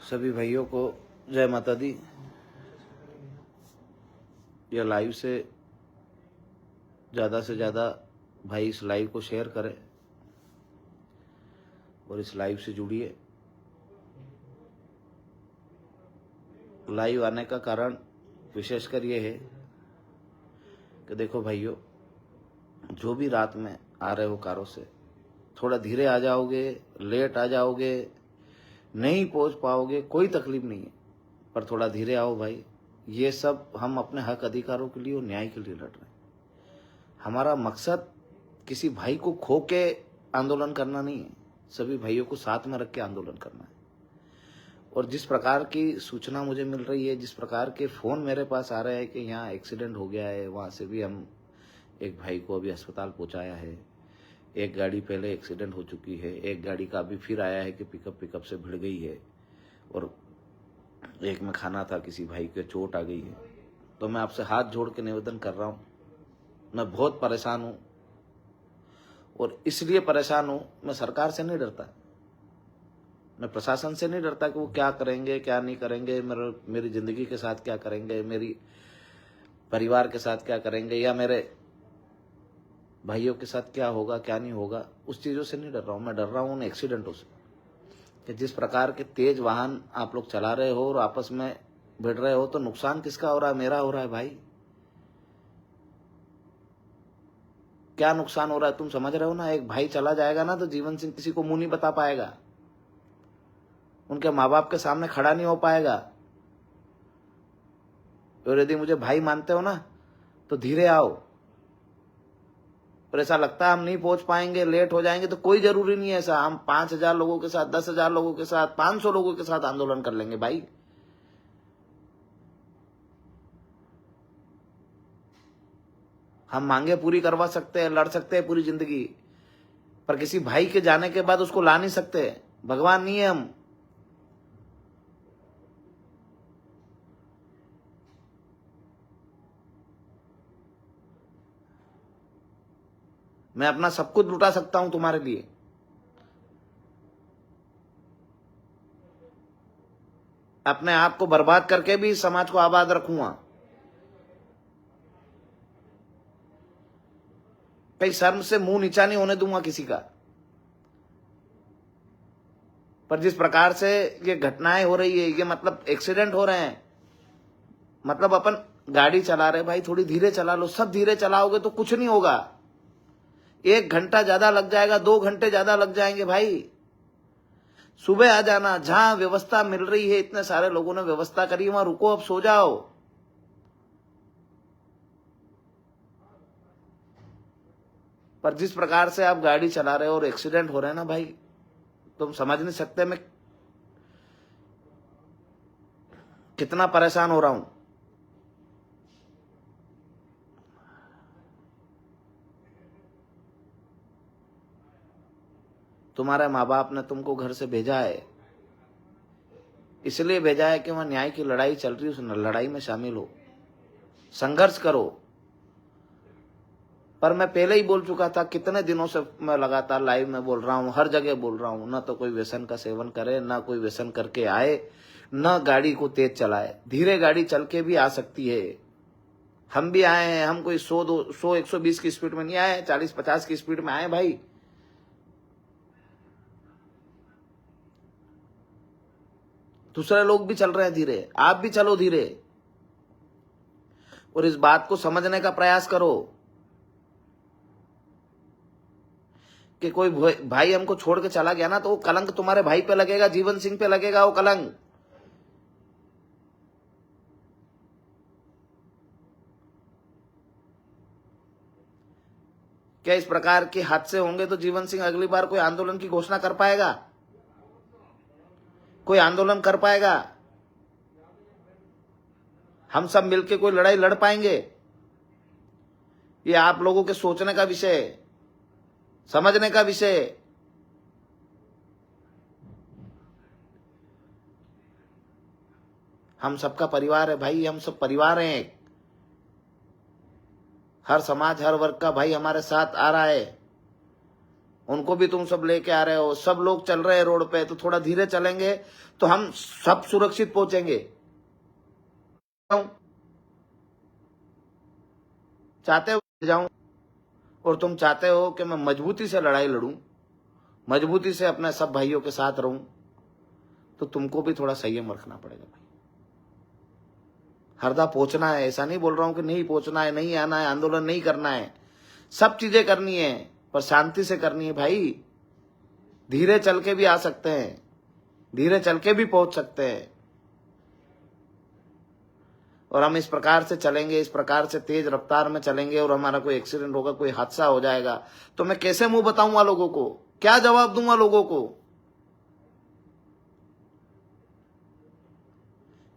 सभी भाइयों को जय माता दी। यह लाइव से ज़्यादा भाई इस लाइव को शेयर करें और इस लाइव से जुड़िए। लाइव आने का कारण विशेषकर ये है कि देखो भाइयों, जो भी रात में आ रहे हो कारों से, थोड़ा धीरे आ जाओगे, लेट आ जाओगे, नहीं पहुंच पाओगे, कोई तकलीफ नहीं है, पर थोड़ा धीरे आओ भाई। ये सब हम अपने हक अधिकारों के लिए और न्याय के लिए लड़ रहे हैं। हमारा मकसद किसी भाई को खो के आंदोलन करना नहीं है, सभी भाइयों को साथ में रख के आंदोलन करना है। और जिस प्रकार की सूचना मुझे मिल रही है, जिस प्रकार के फोन मेरे पास आ रहे हैं कि यहाँ एक्सीडेंट हो गया है, वहाँ से भी हम एक भाई को अभी अस्पताल पहुँचाया है। एक गाड़ी पहले एक्सीडेंट हो चुकी है, एक गाड़ी का अभी फिर आया है कि पिकअप से भिड़ गई है, और एक में खाना था, किसी भाई के चोट आ गई है। तो मैं आपसे हाथ जोड़ के निवेदन कर रहा हूँ, मैं बहुत परेशान हूँ। और इसलिए परेशान हूँ, मैं सरकार से नहीं डरता, मैं प्रशासन से नहीं डरता कि वो क्या करेंगे क्या नहीं करेंगे, मेरी जिंदगी के साथ क्या करेंगे, मेरी परिवार के साथ क्या करेंगे, या मेरे भाइयों के साथ क्या होगा क्या नहीं होगा। उस चीज़ों से नहीं डर रहा हूँ, मैं डर रहा हूँ उन एक्सीडेंटों से कि जिस प्रकार के तेज वाहन आप लोग चला रहे हो और आपस में भिड़ रहे हो, तो नुकसान किसका हो रहा है? मेरा हो रहा है भाई। क्या नुकसान हो रहा है तुम समझ रहे हो ना। एक भाई चला जाएगा ना तो जीवन सिंह किसी को मुंह नहीं बता पाएगा, उनके माँ बाप के सामने खड़ा नहीं हो पाएगा। और यदि मुझे भाई मानते हो ना तो धीरे आओ। और ऐसा लगता है हम नहीं पहुंच पाएंगे, लेट हो जाएंगे, तो कोई जरूरी नहीं है ऐसा। हम 5,000 लोगों के साथ, 10,000 लोगों के साथ, 500 लोगों के साथ आंदोलन कर लेंगे भाई। हम मांगे पूरी करवा सकते हैं, लड़ सकते हैं पूरी जिंदगी, पर किसी भाई के जाने के बाद उसको ला नहीं सकते। भगवान नहीं है हम। मैं अपना सब कुछ लुटा सकता हूं तुम्हारे लिए, अपने आप को बर्बाद करके भी समाज को आबाद रखूंगा। कहीं शर्म से मुंह नीचा नहीं होने दूंगा किसी का। पर जिस प्रकार से ये घटनाएं हो रही है, ये मतलब एक्सीडेंट हो रहे हैं, मतलब अपन गाड़ी चला रहे भाई, थोड़ी धीरे चला लो। सब धीरे चलाओगे तो कुछ नहीं होगा। 1 घंटा ज्यादा लग जाएगा, 2 घंटे ज्यादा लग जाएंगे भाई। सुबह आ जाना, जहां व्यवस्था मिल रही है, इतने सारे लोगों ने व्यवस्था करी, वहां रुको, अब सो जाओ। पर जिस प्रकार से आप गाड़ी चला रहे हो और एक्सीडेंट हो रहे हैं ना भाई, तुम समझ नहीं सकते मैं कितना परेशान हो रहा हूं। तुम्हारे माँ बाप ने तुमको घर से भेजा है, इसलिए भेजा है कि वहां न्याय की लड़ाई चल रही है, उस लड़ाई में शामिल हो, संघर्ष करो। पर मैं पहले ही बोल चुका था, कितने दिनों से मैं लगातार लाइव में बोल रहा हूं, हर जगह बोल रहा हूं, ना तो कोई व्यसन का सेवन करे, ना कोई व्यसन करके आए, ना गाड़ी को तेज चलाए। धीरे गाड़ी चल के भी आ सकती है। हम भी आए हैं, हम कोई 100 120 की स्पीड में नहीं आए, 40-50 की स्पीड में आए भाई। दूसरे लोग भी चल रहे हैं धीरे, आप भी चलो धीरे। और इस बात को समझने का प्रयास करो कि कोई भाई हमको छोड़ के चला गया ना, तो वो कलंक तुम्हारे भाई पे लगेगा, जीवन सिंह पे लगेगा वो कलंक। क्या इस प्रकार के हादसे होंगे तो जीवन सिंह अगली बार कोई आंदोलन की घोषणा कर पाएगा? कोई आंदोलन कर पाएगा? हम सब मिलकर कोई लड़ाई लड़ पाएंगे? ये आप लोगों के सोचने का विषय है, समझने का विषय है। हम सबका परिवार है भाई, हम सब परिवार हैं। हर समाज, हर वर्ग का भाई हमारे साथ आ रहा है। उनको भी तुम सब लेके आ रहे हो, सब लोग चल रहे हैं रोड पे, तो थोड़ा धीरे चलेंगे तो हम सब सुरक्षित पहुंचेंगे। चाहते हो जाऊं, और तुम चाहते हो कि मैं मजबूती से लड़ाई लड़ूं, मजबूती से अपने सब भाइयों के साथ रहूं, तो तुमको भी थोड़ा संयम रखना पड़ेगा भाई। हरदा पहुंचना है, ऐसा नहीं बोल रहा हूं कि नहीं पहुंचना है, नहीं आना है, आंदोलन नहीं करना है, सब चीजें करनी है, पर शांति से करनी है भाई। धीरे चल के भी आ सकते हैं, धीरे चल के भी पहुंच सकते हैं, और हम इस प्रकार से चलेंगे, इस प्रकार से तेज रफ्तार में चलेंगे, और हमारा कोई एक्सीडेंट होगा, कोई हादसा हो जाएगा, तो मैं कैसे मुंह बताऊंगा लोगों को, क्या जवाब दूंगा लोगों को?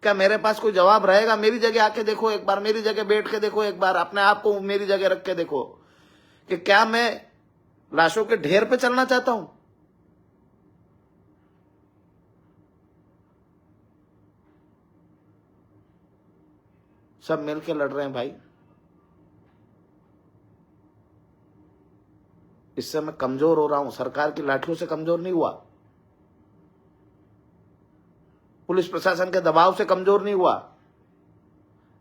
क्या मेरे पास कोई जवाब रहेगा? मेरी जगह आके देखो एक बार, मेरी जगह बैठ के देखो एक बार, अपने आप को मेरी जगह रख के देखो कि क्या मैं लाशों के ढेर पे चलना चाहता हूं? सब मिलके लड़ रहे हैं भाई। इससे मैं कमजोर हो रहा हूं, सरकार की लाठियों से कमजोर नहीं हुआ, पुलिस प्रशासन के दबाव से कमजोर नहीं हुआ।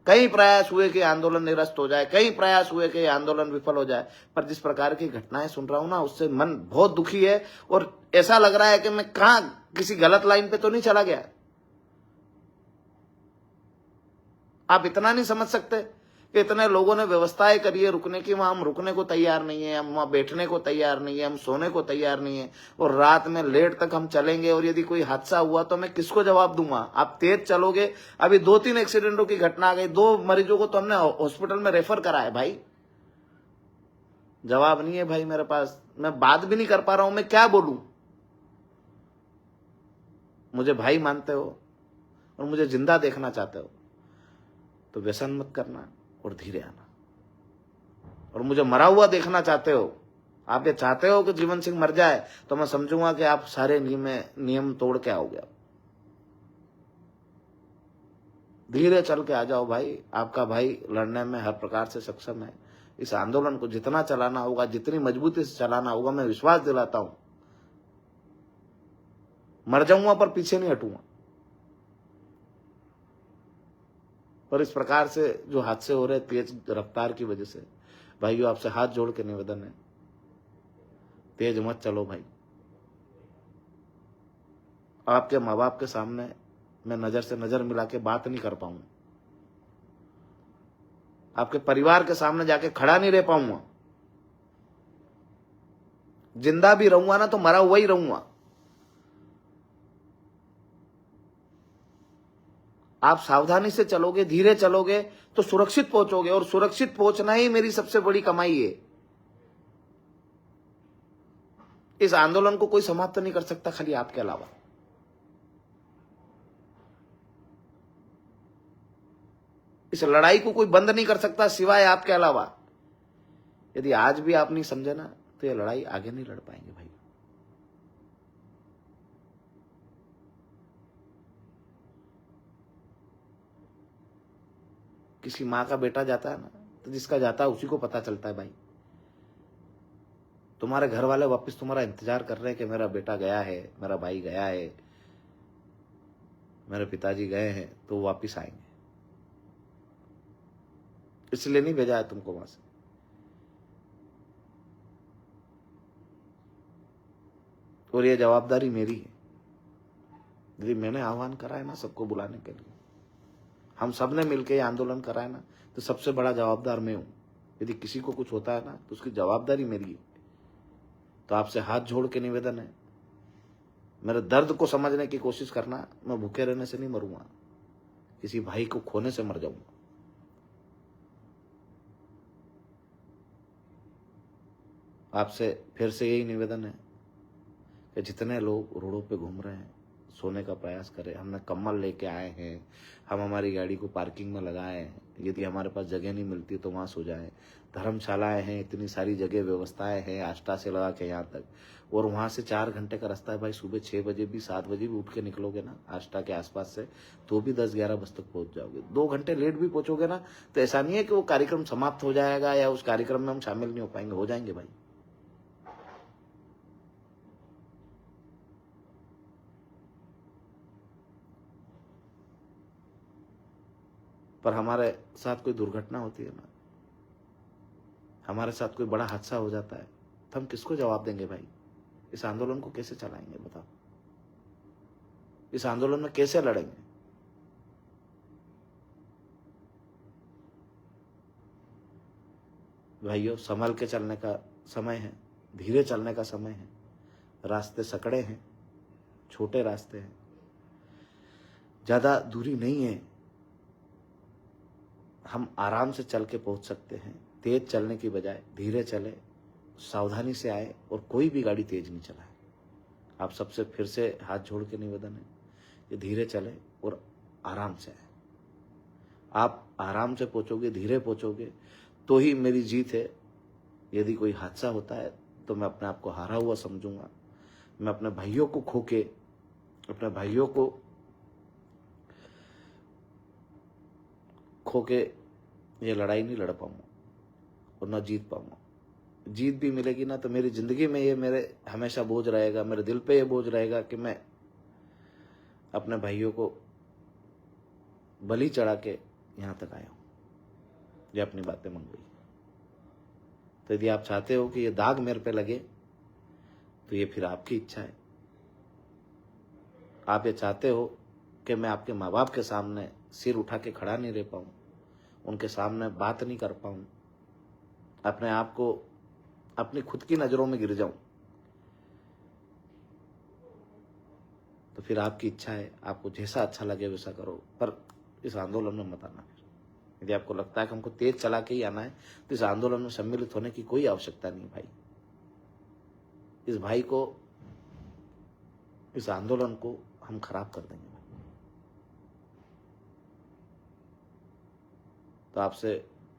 कई प्रयास हुए कि आंदोलन निरस्त हो जाए, कई प्रयास हुए कि आंदोलन विफल हो जाए, पर जिस प्रकार की घटनाएं सुन रहा हूं ना, उससे मन बहुत दुखी है, और ऐसा लग रहा है कि मैं कहां किसी गलत लाइन पे तो नहीं चला गया। आप इतना नहीं समझ सकते कि इतने लोगों ने व्यवस्थाएं करी है रुकने की, वहां हम रुकने को तैयार नहीं है, हम वहां बैठने को तैयार नहीं है, हम सोने को तैयार नहीं है, और रात में लेट तक हम चलेंगे, और यदि कोई हादसा हुआ तो मैं किसको जवाब दूंगा? आप तेज चलोगे, अभी 2-3 एक्सीडेंटों की घटना आ गई, 2 मरीजों को तो हमने हॉस्पिटल में रेफर करा है भाई। जवाब नहीं है भाई मेरे पास, मैं बात भी नहीं कर पा रहा हूं, मैं क्या बोलूं? मुझे भाई मानते हो और मुझे जिंदा देखना चाहते हो तो व्यसन मत करना और धीरे आना, और मुझे मरा हुआ देखना चाहते हो, आप ये चाहते हो कि जीवन सिंह मर जाए, तो मैं समझूंगा कि आप सारे नियम तोड़ के आओगे। धीरे चल के आ जाओ भाई, आपका भाई लड़ने में हर प्रकार से सक्षम है। इस आंदोलन को जितना चलाना होगा, जितनी मजबूती से चलाना होगा, मैं विश्वास दिलाता हूं, मर जाऊंगा पर पीछे नहीं हटूंगा। पर इस प्रकार से जो हादसे हो रहे तेज रफ्तार की वजह से, भाइयों आपसे हाथ जोड़ के निवेदन है, तेज मत चलो भाई। आपके माँ बाप के सामने मैं नजर से नजर मिला के बात नहीं कर पाऊंगा, आपके परिवार के सामने जाके खड़ा नहीं रह पाऊंगा। जिंदा भी रहूंगा ना तो मरा हुआ ही रहूंगा। आप सावधानी से चलोगे, धीरे चलोगे तो सुरक्षित पहुंचोगे, और सुरक्षित पहुंचना ही मेरी सबसे बड़ी कमाई है। इस आंदोलन को कोई समाप्त नहीं कर सकता खाली आपके अलावा। इस लड़ाई को कोई बंद नहीं कर सकता सिवाय आपके अलावा। यदि आज भी आप नहीं समझे ना, तो ये लड़ाई आगे नहीं लड़ पाएंगे भाई। किसी माँ का बेटा जाता है ना, तो जिसका जाता है उसी को पता चलता है भाई। तुम्हारे घर वाले वापस तुम्हारा इंतजार कर रहे हैं कि मेरा बेटा गया है, मेरा भाई गया है, मेरे पिताजी गए हैं, तो वो वापिस आएंगे। इसलिए नहीं भेजा है तुमको वहां से। और ये जवाबदारी मेरी है। यदि मैंने आह्वान करा है ना सबको बुलाने के लिए, हम सब ने मिलकर ये आंदोलन करा है ना, तो सबसे बड़ा जवाबदार मैं हूं। यदि किसी को कुछ होता है ना, तो उसकी जवाबदारी मेरी है। तो आपसे हाथ जोड़ के निवेदन है, मेरे दर्द को समझने की कोशिश करना। मैं भूखे रहने से नहीं मरूंगा, किसी भाई को खोने से मर जाऊंगा। आपसे फिर से यही निवेदन है कि जितने लोग रोडों पे घूम रहे हैं, सोने का प्रयास करें। हमने कंबल लेके आए हैं, हम हमारी गाड़ी को पार्किंग में लगाए हैं। यदि हमारे पास जगह नहीं मिलती तो वहाँ सो जाएं। धर्मशालाएं हैं, इतनी सारी जगह व्यवस्थाएं हैं, आष्टा से लगा के यहाँ तक। और वहाँ से 4 घंटे का रास्ता है भाई। सुबह 6 बजे भी, 7 बजे भी उठ के निकलोगे ना आष्टा के आसपास से, तो भी 10-11 बजे तक पहुंच जाओगे। 2 घंटे लेट भी पहुंचोगे ना, तो ऐसा नहीं है कि वो कार्यक्रम समाप्त हो जाएगा या उस कार्यक्रम में हम शामिल नहीं हो पाएंगे, हो जाएंगे भाई। पर हमारे साथ कोई दुर्घटना होती है ना, हमारे साथ कोई बड़ा हादसा हो जाता है, तो हम किसको जवाब देंगे भाई? इस आंदोलन को कैसे चलाएंगे बताओ? इस आंदोलन में कैसे लड़ेंगे? भाइयों, संभल के चलने का समय है, धीरे चलने का समय है। रास्ते सकड़े हैं, छोटे रास्ते हैं, ज्यादा दूरी नहीं है, हम आराम से चल के पहुंच सकते हैं। तेज चलने की बजाय धीरे चले, सावधानी से आए और कोई भी गाड़ी तेज नहीं चलाए। आप सबसे फिर से हाथ जोड़ के निवेदन है कि धीरे चले और आराम से आए। आप आराम से पहुंचोगे, धीरे पहुंचोगे तो ही मेरी जीत है। यदि कोई हादसा होता है तो मैं अपने आप को हारा हुआ समझूंगा। मैं अपने भाइयों को खो के, ये लड़ाई नहीं लड़ पाऊंगा और ना जीत पाऊंगा। जीत भी मिलेगी ना तो मेरी जिंदगी में ये मेरे हमेशा बोझ रहेगा, मेरे दिल पे ये बोझ रहेगा कि मैं अपने भाइयों को बलि चढ़ा के यहां तक आया हूं, ये अपनी बातें मंगवाई। तो यदि आप चाहते हो कि ये दाग मेरे पे लगे तो ये फिर आपकी इच्छा है। आप ये चाहते हो कि मैं आपके माँ बाप के सामने सिर उठा के खड़ा नहीं रह पाऊं, उनके सामने बात नहीं कर पाऊं, अपने आप को अपनी खुद की नजरों में गिर जाऊं, तो फिर आपकी इच्छा है। आपको जैसा अच्छा लगे वैसा करो, पर इस आंदोलन में मत आना। फिर यदि आपको लगता है कि हमको तेज चला के ही आना है तो इस आंदोलन में सम्मिलित होने की कोई आवश्यकता नहीं भाई। इस आंदोलन को हम खराब कर देंगे। तो आपसे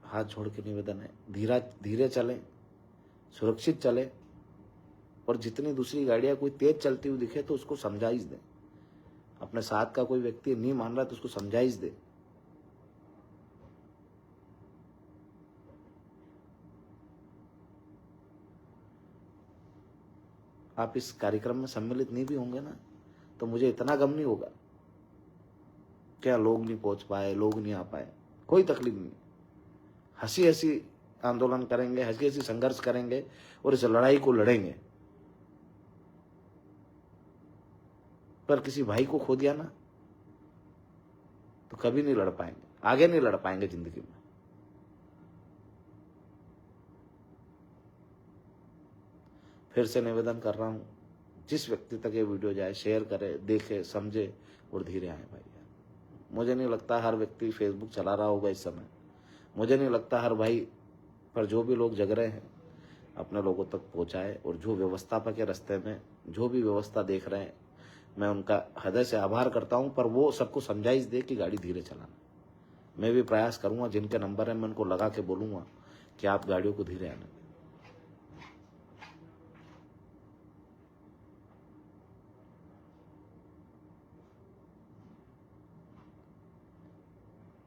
हाथ जोड़ के निवेदन है, धीरे चलें, सुरक्षित चलें, और जितनी दूसरी गाड़ियां कोई तेज चलती हुई दिखे तो उसको समझाइश दें। अपने साथ का कोई व्यक्ति नहीं मान रहा तो उसको समझाइश दे। आप इस कार्यक्रम में सम्मिलित नहीं भी होंगे ना तो मुझे इतना गम नहीं होगा क्या लोग नहीं पहुंच पाए, लोग नहीं आ पाए, कोई तकलीफ नहीं। हंसी हंसी आंदोलन करेंगे, हंसी हंसी संघर्ष करेंगे और इस लड़ाई को लड़ेंगे। पर किसी भाई को खो दिया ना तो कभी नहीं लड़ पाएंगे, आगे नहीं लड़ पाएंगे जिंदगी में। फिर से निवेदन कर रहा हूं, जिस व्यक्ति तक ये वीडियो जाए शेयर करे, देखे, समझे और धीरे आए भाई। मुझे नहीं लगता हर व्यक्ति फेसबुक चला रहा होगा इस समय। मुझे नहीं लगता हर भाई, पर जो भी लोग जग रहे हैं अपने लोगों तक पहुंचाए, और जो व्यवस्थापक के रास्ते में जो भी व्यवस्था देख रहे हैं मैं उनका हृदय से आभार करता हूं। पर वो सबको समझाइश दे कि गाड़ी धीरे चलाना। मैं भी प्रयास करूंगा, जिनके नंबर है मैं उनको लगा के बोलूंगा कि आप गाड़ियों को धीरे आने दें।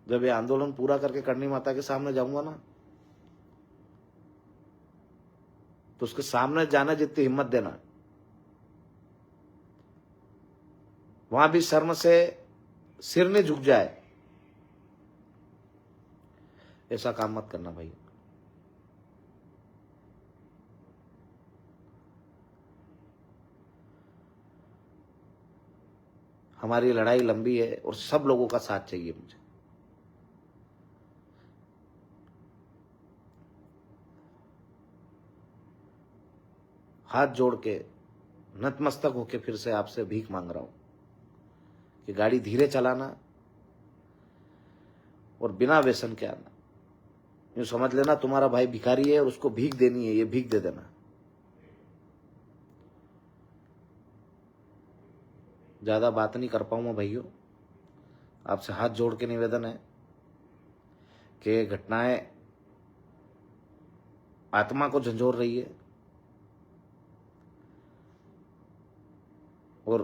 जब ये आंदोलन पूरा करके करनी माता के सामने जाऊंगा ना तो उसके सामने जाना जितनी हिम्मत देना, वहां भी शर्म से सिर नहीं झुक जाए, ऐसा काम मत करना भाई। हमारी लड़ाई लंबी है और सब लोगों का साथ चाहिए मुझे। हाथ जोड़ के नतमस्तक होके फिर से आपसे भीख मांग रहा हूं कि गाड़ी धीरे चलाना और बिना व्यसन के आना। यूं समझ लेना तुम्हारा भाई भिखारी है और उसको भीख देनी है, ये भीख दे देना। ज्यादा बात नहीं कर पाऊंगा भाइयों। आपसे हाथ जोड़ के निवेदन है कि घटनाएं आत्मा को झंझोर रही है और